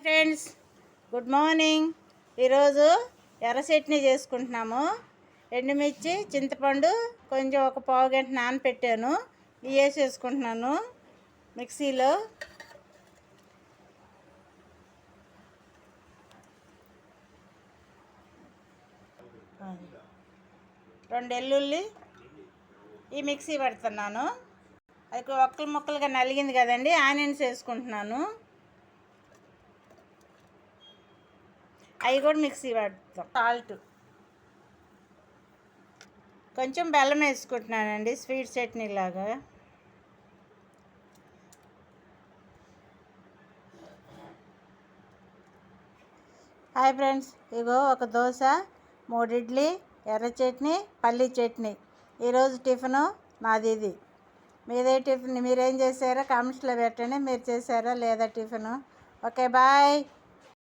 Friends, good morning. ఈరోజు ఎర్ర చట్నీ చేసుకుంటున్నాము. ఎండుమిర్చి, చింతపండు కొంచెం ఒక పావు గంట నానపెట్టాను. వేసేసుకుంటున్నాను మిక్సీలో. రెండు ఎల్లుల్లి ఈ మిక్సీ పెడుతున్నాను. అది ఒక్కలు ముక్కలుగా నలిగింది కదండి. ఆనియన్స్ వేసుకుంటున్నాను. అవి కూడా మిక్సీ పడతాం. సాల్ట్, కొంచెం బెల్లం వేసుకుంటున్నానండి స్వీట్ చట్నీ లాగా. హాయ్ ఫ్రెండ్స్, ఇగో ఒక దోశ, 3 ఇడ్లీ, ఎర్ర చట్నీ, పల్లీ చట్నీ. ఈరోజు టిఫిను నాది ఇది. మీదే టిఫిన్, మీరేం చేశారో కామెంట్స్లో పెట్టండి. మీరు చేశారా లేదా టిఫిను? Okay, bye.